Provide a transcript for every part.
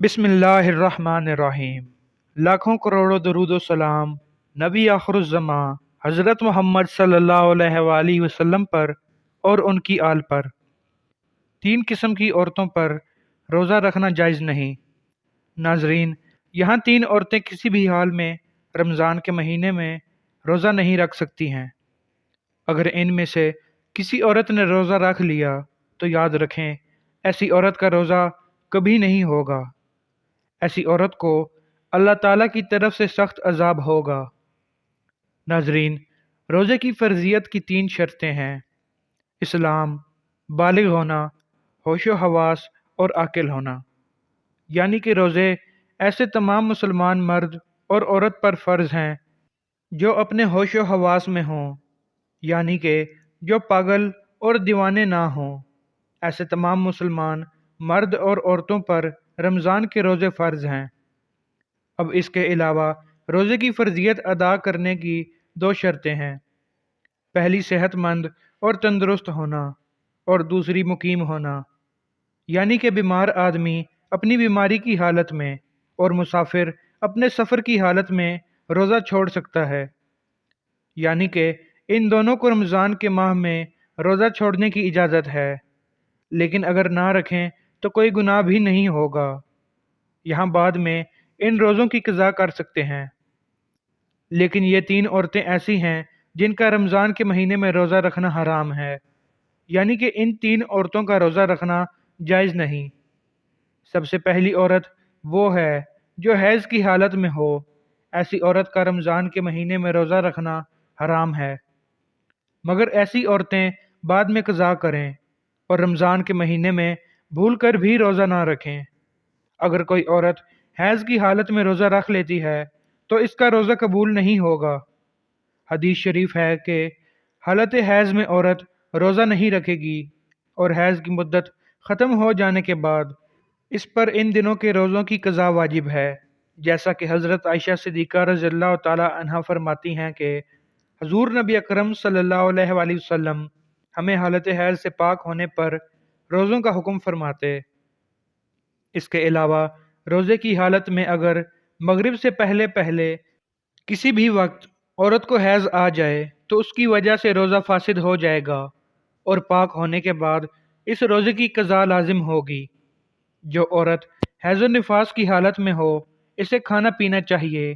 بسم اللہ الرحمن الرحیم۔ لاکھوں کروڑوں درود و سلام نبی آخر الزماں حضرت محمد صلی اللہ علیہ وآلہ وسلم پر اور ان کی آل پر۔ تین قسم کی عورتوں پر روزہ رکھنا جائز نہیں۔ ناظرین، یہاں تین عورتیں کسی بھی حال میں رمضان کے مہینے میں روزہ نہیں رکھ سکتی ہیں۔ اگر ان میں سے کسی عورت نے روزہ رکھ لیا تو یاد رکھیں ایسی عورت کا روزہ کبھی نہیں ہوگا۔ ایسی عورت کو اللہ تعالیٰ کی طرف سے سخت عذاب ہوگا۔ ناظرین، روزے کی فرضیت کی تین شرطیں ہیں: اسلام، بالغ ہونا، ہوش و حواس اور عاقل ہونا۔ یعنی کہ روزے ایسے تمام مسلمان مرد اور عورت پر فرض ہیں جو اپنے ہوش و حواس میں ہوں، یعنی کہ جو پاگل اور دیوانے نہ ہوں۔ ایسے تمام مسلمان مرد اور عورتوں پر رمضان کے روزے فرض ہیں۔ اب اس کے علاوہ روزے کی فرضیت ادا کرنے کی دو شرطیں ہیں: پہلی صحت مند اور تندرست ہونا، اور دوسری مقیم ہونا، یعنی کہ بیمار آدمی اپنی بیماری کی حالت میں اور مسافر اپنے سفر کی حالت میں روزہ چھوڑ سکتا ہے۔ یعنی کہ ان دونوں کو رمضان کے ماہ میں روزہ چھوڑنے کی اجازت ہے، لیکن اگر نہ رکھیں تو کوئی گناہ بھی نہیں ہوگا۔ یہاں بعد میں ان روزوں کی قضا کر سکتے ہیں۔ لیکن یہ تین عورتیں ایسی ہیں جن کا رمضان کے مہینے میں روزہ رکھنا حرام ہے، یعنی کہ ان تین عورتوں کا روزہ رکھنا جائز نہیں۔ سب سے پہلی عورت وہ ہے جو حیض کی حالت میں ہو۔ ایسی عورت کا رمضان کے مہینے میں روزہ رکھنا حرام ہے، مگر ایسی عورتیں بعد میں قضا کریں اور رمضان کے مہینے میں بھول کر بھی روزہ نہ رکھیں۔ اگر کوئی عورت حیض کی حالت میں روزہ رکھ لیتی ہے تو اس کا روزہ قبول نہیں ہوگا۔ حدیث شریف ہے کہ حالت حیض میں عورت روزہ نہیں رکھے گی، اور حیض کی مدت ختم ہو جانے کے بعد اس پر ان دنوں کے روزوں کی قضا واجب ہے، جیسا کہ حضرت عائشہ صدیقہ رضی اللہ تعالی عنہا فرماتی ہیں کہ حضور نبی اکرم صلی اللہ علیہ وآلہ وسلم ہمیں حالت حیض سے پاک ہونے پر روزوں کا حکم فرماتے۔ اس کے علاوہ روزے کی حالت میں اگر مغرب سے پہلے کسی بھی وقت عورت کو حیض آ جائے تو اس کی وجہ سے روزہ فاسد ہو جائے گا، اور پاک ہونے کے بعد اس روزے کی قضا لازم ہوگی۔ جو عورت حیض و نفاس کی حالت میں ہو اسے کھانا پینا چاہیے،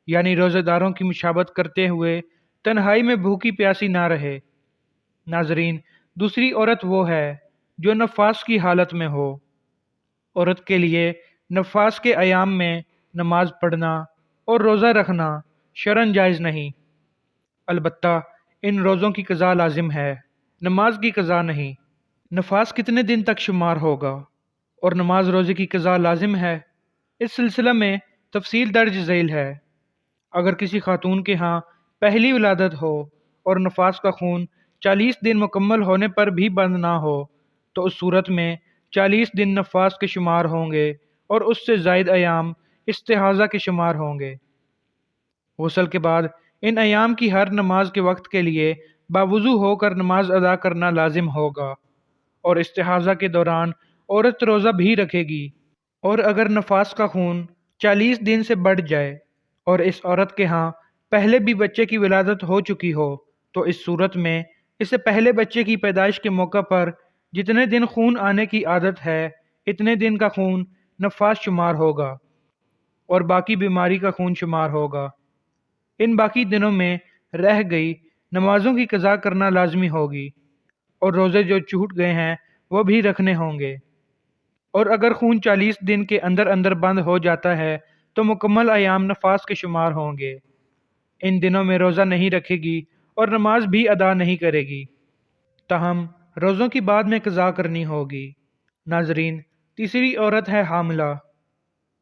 یعنی روزہ داروں کی مشابہت کرتے ہوئے تنہائی میں بھوکی پیاسی نہ رہے۔ ناظرین، دوسری عورت وہ ہے جو نفاس کی حالت میں ہو۔ عورت کے لیے نفاس کے ایام میں نماز پڑھنا اور روزہ رکھنا شرعاً جائز نہیں، البتہ ان روزوں کی قضا لازم ہے، نماز کی قضا نہیں۔ نفاس کتنے دن تک شمار ہوگا اور نماز روزے کی قضا لازم ہے، اس سلسلہ میں تفصیل درج ذیل ہے۔ اگر کسی خاتون کے ہاں پہلی ولادت ہو اور نفاس کا خون 40 دن مکمل ہونے پر بھی بند نہ ہو تو اس صورت میں 40 دن نفاس کے شمار ہوں گے اور اس سے زائد ایام استحاضہ کے شمار ہوں گے۔ غسل کے بعد ان ایام کی ہر نماز کے وقت کے لیے باوضو ہو کر نماز ادا کرنا لازم ہوگا، اور استحاضہ کے دوران عورت روزہ بھی رکھے گی۔ اور اگر نفاس کا خون 40 دن سے بڑھ جائے اور اس عورت کے ہاں پہلے بھی بچے کی ولادت ہو چکی ہو تو اس صورت میں اسے پہلے بچے کی پیدائش کے موقع پر جتنے دن خون آنے کی عادت ہے اتنے دن کا خون نفاس شمار ہوگا، اور باقی بیماری کا خون شمار ہوگا۔ ان باقی دنوں میں رہ گئی نمازوں کی قضا کرنا لازمی ہوگی، اور روزے جو چھوٹ گئے ہیں وہ بھی رکھنے ہوں گے۔ اور اگر خون 40 دن کے اندر اندر بند ہو جاتا ہے تو مکمل ایام نفاس کے شمار ہوں گے۔ ان دنوں میں روزہ نہیں رکھے گی اور نماز بھی ادا نہیں کرے گی، تاہم روزوں کی بعد میں قضا کرنی ہوگی۔ ناظرین، تیسری عورت ہے حاملہ۔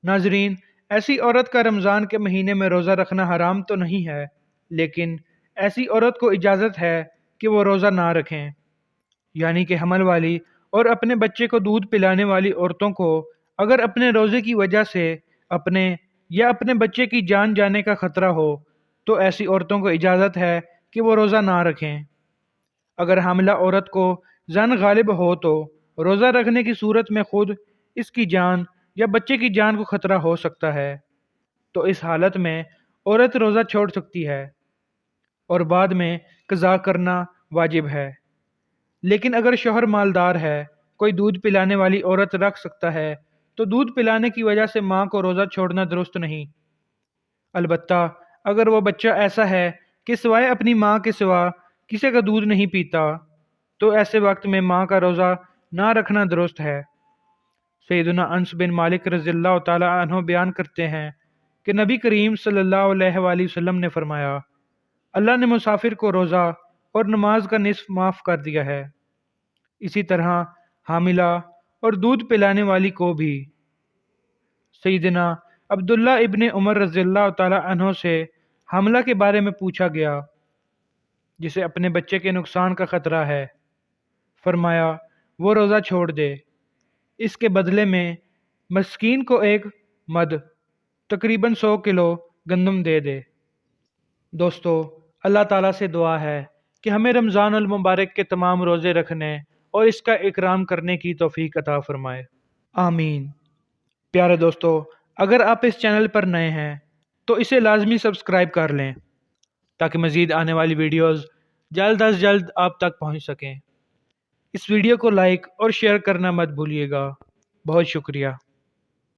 ناظرین، ایسی عورت کا رمضان کے مہینے میں روزہ رکھنا حرام تو نہیں ہے، لیکن ایسی عورت کو اجازت ہے کہ وہ روزہ نہ رکھیں۔ یعنی کہ حمل والی اور اپنے بچے کو دودھ پلانے والی عورتوں کو اگر اپنے روزے کی وجہ سے اپنے یا اپنے بچے کی جان جانے کا خطرہ ہو تو ایسی عورتوں کو اجازت ہے کہ وہ روزہ نہ رکھیں۔ اگر حاملہ عورت کو زن غالب ہو تو روزہ رکھنے کی صورت میں خود اس کی جان یا بچے کی جان کو خطرہ ہو سکتا ہے تو اس حالت میں عورت روزہ چھوڑ سکتی ہے اور بعد میں قضا کرنا واجب ہے۔ لیکن اگر شوہر مالدار ہے، کوئی دودھ پلانے والی عورت رکھ سکتا ہے تو دودھ پلانے کی وجہ سے ماں کو روزہ چھوڑنا درست نہیں۔ البتہ اگر وہ بچہ ایسا ہے کہ سوائے اپنی ماں کے سوا کسی کا دودھ نہیں پیتا تو ایسے وقت میں ماں کا روزہ نہ رکھنا درست ہے۔ سیدنا انس بن مالک رضی اللہ تعالی عنہ بیان کرتے ہیں کہ نبی کریم صلی اللہ علیہ وآلہ وسلم نے فرمایا، اللہ نے مسافر کو روزہ اور نماز کا نصف معاف کر دیا ہے، اسی طرح حاملہ اور دودھ پلانے والی کو بھی۔ سیدنا عبداللہ ابن عمر رضی اللہ تعالی عنہ سے حاملہ کے بارے میں پوچھا گیا جسے اپنے بچے کے نقصان کا خطرہ ہے، فرمایا وہ روزہ چھوڑ دے، اس کے بدلے میں مسکین کو ایک مد تقریباً 100 کلو گندم دے دے۔ دوستو، اللہ تعالیٰ سے دعا ہے کہ ہمیں رمضان المبارک کے تمام روزے رکھنے اور اس کا اکرام کرنے کی توفیق عطا فرمائے، آمین۔ پیارے دوستو، اگر آپ اس چینل پر نئے ہیں تو اسے لازمی سبسکرائب کر لیں تاکہ مزید آنے والی ویڈیوز جلد از جلد آپ تک پہنچ سکیں۔ اس ویڈیو کو لائک اور شیئر کرنا مت بھولیے گا۔ بہت شکریہ۔